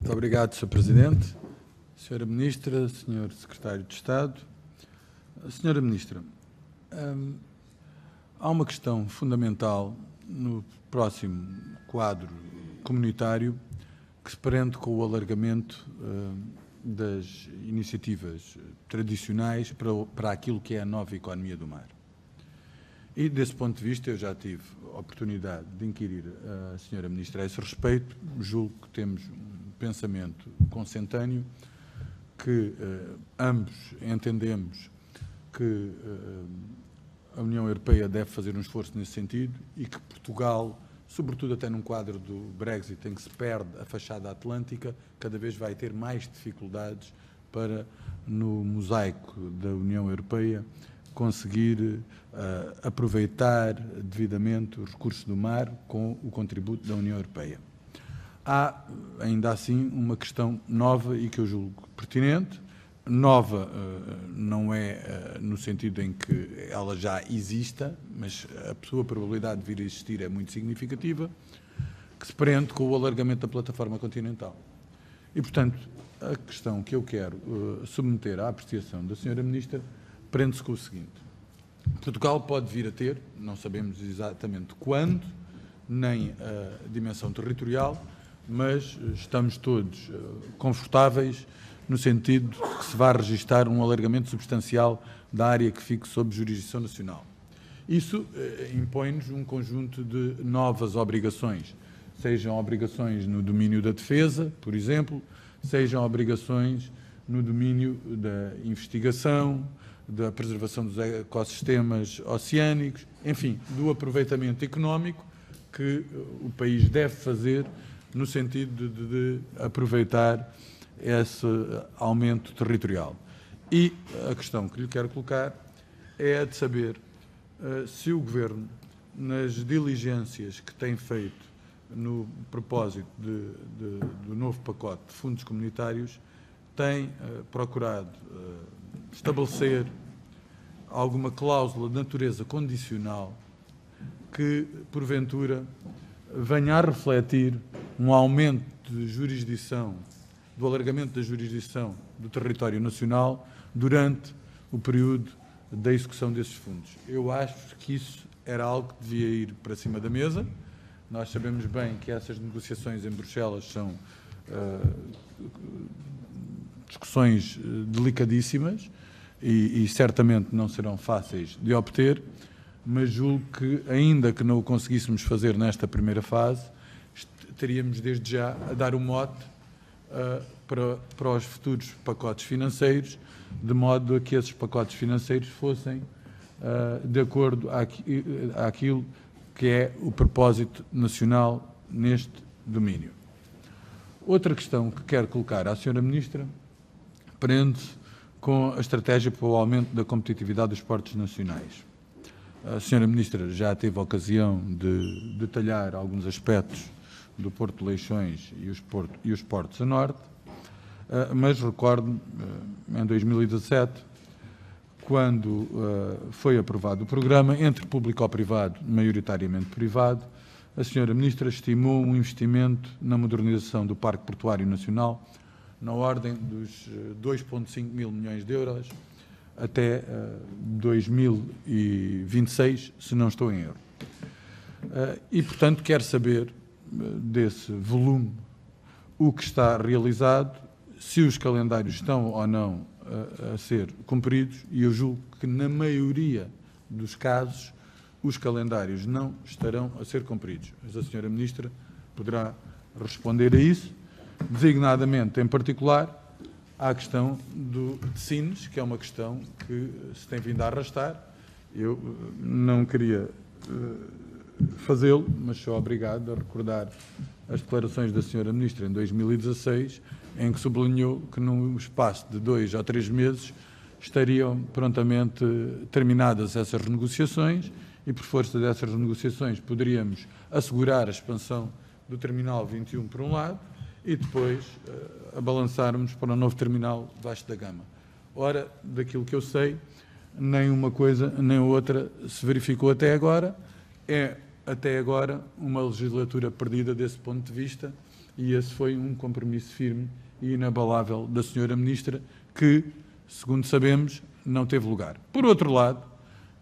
Muito obrigado, Sr. Presidente, Sra. Ministra, Sr. Secretário de Estado. Sra. Ministra, há uma questão fundamental no próximo quadro comunitário que se prende com o alargamento das iniciativas tradicionais para aquilo que é a nova economia do mar. E, desse ponto de vista, eu já tive a oportunidade de inquirir a Sra. Ministra a esse respeito. Julgo que temos um pensamento consentâneo, que ambos entendemos que a União Europeia deve fazer um esforço nesse sentido e que Portugal, sobretudo até num quadro do Brexit, em que se perde a fachada atlântica, cada vez vai ter mais dificuldades para, no mosaico da União Europeia, conseguir aproveitar devidamente os recursos do mar com o contributo da União Europeia. Há, ainda assim, uma questão nova e que eu julgo pertinente. Nova não é no sentido em que ela já exista, mas a sua probabilidade de vir a existir é muito significativa, que se prende com o alargamento da plataforma continental. E, portanto, a questão que eu quero submeter à apreciação da Sra. Ministra prende-se com o seguinte: Portugal pode vir a ter, não sabemos exatamente quando, nem a dimensão territorial, mas estamos todos confortáveis no sentido de que se vai registrar um alargamento substancial da área que fique sob jurisdição nacional. Isso impõe-nos um conjunto de novas obrigações, sejam obrigações no domínio da defesa, por exemplo, sejam obrigações no domínio da investigação, da preservação dos ecossistemas oceânicos, enfim, do aproveitamento económico que o país deve fazer no sentido de aproveitar esse aumento territorial. E a questão que lhe quero colocar é a de saber se o Governo, nas diligências que tem feito no propósito do novo pacote de fundos comunitários, tem procurado estabelecer alguma cláusula de natureza condicional que, porventura, venha a refletir um aumento de jurisdição, do alargamento da jurisdição do território nacional durante o período da execução desses fundos. Eu acho que isso era algo que devia ir para cima da mesa. Nós sabemos bem que essas negociações em Bruxelas são discussões delicadíssimas e certamente não serão fáceis de obter, mas julgo que, ainda que não o conseguíssemos fazer nesta primeira fase, teríamos desde já a dar um mote para os futuros pacotes financeiros, de modo a que esses pacotes financeiros fossem de acordo àquilo que é o propósito nacional neste domínio. Outra questão que quero colocar à Sra. Ministra prende-se com a estratégia para o aumento da competitividade dos portos nacionais. A Sra. Ministra já teve a ocasião de detalhar alguns aspectos do Porto de Leixões e os portos a norte, mas recordo-me, em 2017, quando foi aprovado o programa, entre público-privado, maioritariamente privado, a Sra. Ministra estimou um investimento na modernização do Parque Portuário Nacional na ordem dos 2,5 mil milhões de euros até 2026, se não estou em erro. E, portanto, quero saber desse volume o que está realizado, se os calendários estão ou não a ser cumpridos, e eu julgo que, na maioria dos casos, os calendários não estarão a ser cumpridos. Mas a Sra. Ministra poderá responder a isso, designadamente, em particular, à questão de Sines, que é uma questão que se tem vindo a arrastar. Eu não queria fazê-lo, mas sou obrigado a recordar as declarações da Sra. Ministra em 2016, em que sublinhou que, num espaço de 2 ou 3 meses, estariam prontamente terminadas essas renegociações e, por força dessas renegociações, poderíamos assegurar a expansão do Terminal 21, por um lado, e depois abalançarmos para o novo terminal Vasco da Gama. Ora, daquilo que eu sei, nem uma coisa nem outra se verificou até agora. É, até agora, uma legislatura perdida desse ponto de vista, e esse foi um compromisso firme e inabalável da Sra. Ministra, que, segundo sabemos, não teve lugar. Por outro lado,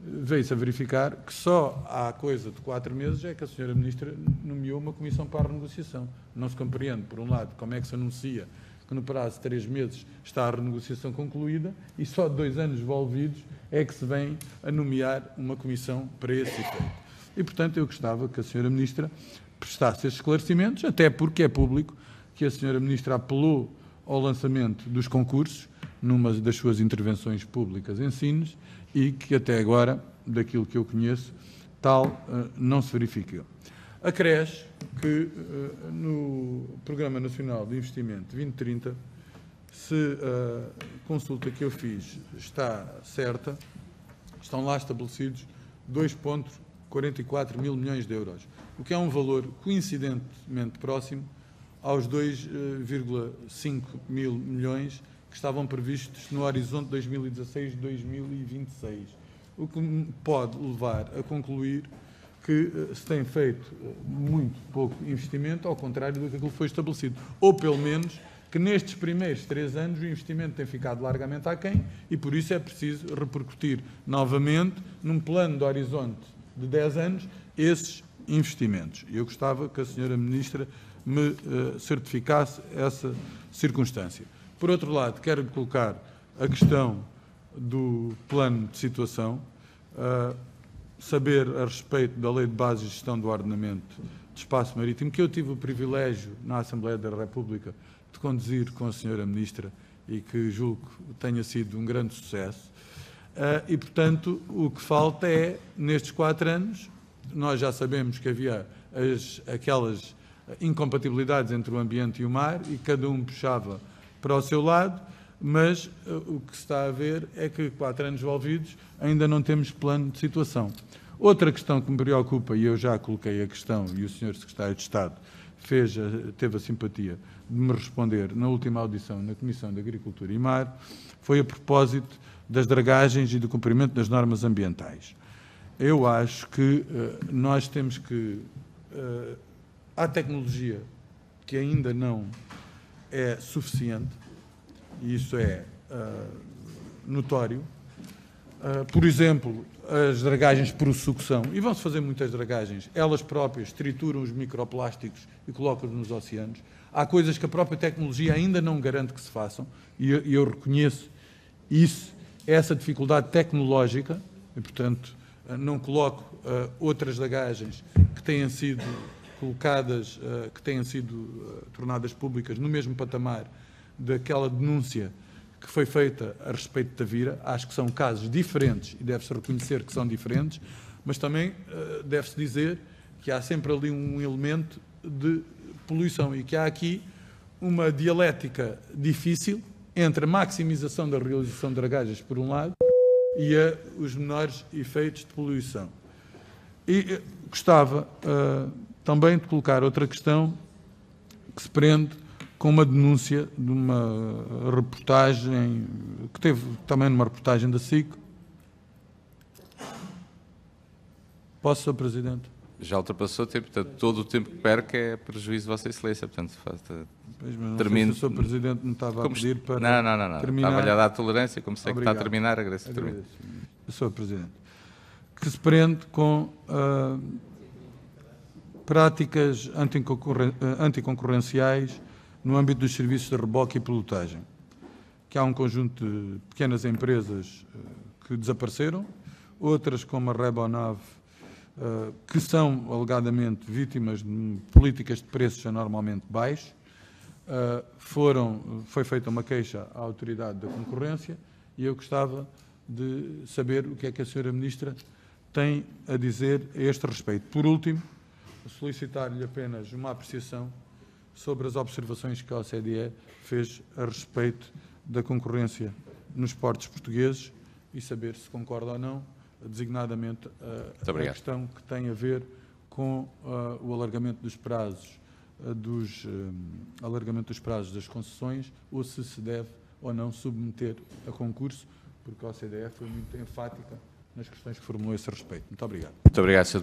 veio-se a verificar que só há coisa de 4 meses é que a Sra. Ministra nomeou uma comissão para a renegociação. Não se compreende, por um lado, como é que se anuncia que no prazo de 3 meses está a renegociação concluída e só 2 anos envolvidos é que se vem a nomear uma comissão para esse efeito. E, portanto, eu gostava que a Sra. Ministra prestasse esses esclarecimentos, até porque é público que a Sra. Ministra apelou ao lançamento dos concursos numa das suas intervenções públicas em Sines e que até agora, daquilo que eu conheço, tal não se verificou. Acresce que no Programa Nacional de Investimento 2030, se a consulta que eu fiz está certa, estão lá estabelecidos 2,44 mil milhões de euros, o que é um valor coincidentemente próximo aos 2,5 mil milhões que estavam previstos no horizonte 2016-2026, o que me pode levar a concluir que se tem feito muito pouco investimento, ao contrário do que aquilo foi estabelecido. Ou, pelo menos, que nestes primeiros 3 anos o investimento tem ficado largamente aquém e, por isso, é preciso repercutir novamente, num plano de horizonte de 10 anos, esses investimentos. Eu gostava que a Sra. Ministra me certificasse essa circunstância. Por outro lado, quero colocar a questão do plano de situação, saber a respeito da Lei de Base de Gestão do Ordenamento de Espaço Marítimo, que eu tive o privilégio, na Assembleia da República, de conduzir com a Sra. Ministra e que julgo que tenha sido um grande sucesso. E, portanto, o que falta é, nestes 4 anos, nós já sabemos que havia aquelas incompatibilidades entre o ambiente e o mar e cada um puxava para o seu lado, mas o que se está a ver é que 4 anos envolvidos ainda não temos plano de situação. Outra questão que me preocupa, e eu já coloquei a questão, e o Sr. Secretário de Estado teve a simpatia de me responder na última audição na Comissão de Agricultura e Mar, foi a propósito das dragagens e do cumprimento das normas ambientais. Eu acho que nós temos que... há tecnologia que ainda não é suficiente, e isso é notório. Por exemplo, as dragagens por sucção, e vão-se fazer muitas dragagens, elas próprias trituram os microplásticos e colocam-os nos oceanos. Há coisas que a própria tecnologia ainda não garante que se façam, e eu reconheço isso, essa dificuldade tecnológica, e, portanto, não coloco outras dragagens que tenham sido colocadas, que tenham sido tornadas públicas no mesmo patamar daquela denúncia que foi feita a respeito de Tavira. Acho que são casos diferentes e deve-se reconhecer que são diferentes, mas também deve-se dizer que há sempre ali um elemento de poluição e que há aqui uma dialética difícil entre a maximização da realização de dragagens, por um lado, e os menores efeitos de poluição. E gostava também de colocar outra questão que se prende com uma denúncia de uma reportagem, que teve também numa reportagem da SIC. Posso, Sr. Presidente? Já ultrapassou o tempo, portanto, todo o tempo que perca é prejuízo de Vossa Excelência, portanto, Pois, mas não termino. sei se o Sr. Presidente me estava a pedir para Não. terminar. Estava-lhe a dar tolerância, como sei Obrigado. que está a terminar, agradeço. Sr. Presidente, que se prende com práticas anticoncorrenciais no âmbito dos serviços de reboque e pilotagem, que há um conjunto de pequenas empresas que desapareceram, outras como a Rebonave, que são alegadamente vítimas de políticas de preços anormalmente baixos. Foi feita uma queixa à Autoridade da Concorrência e eu gostava de saber o que é que a Sra. Ministra tem a dizer a este respeito. Por último, solicitar-lhe apenas uma apreciação sobre as observações que a OCDE fez a respeito da concorrência nos portos portugueses e saber se concorda ou não, designadamente a questão que tem a ver com o alargamento dos prazos das concessões, ou se deve ou não submeter a concurso, porque a OCDE foi muito enfática nas questões que formulou a esse respeito. Muito obrigado. Muito obrigado, Sr.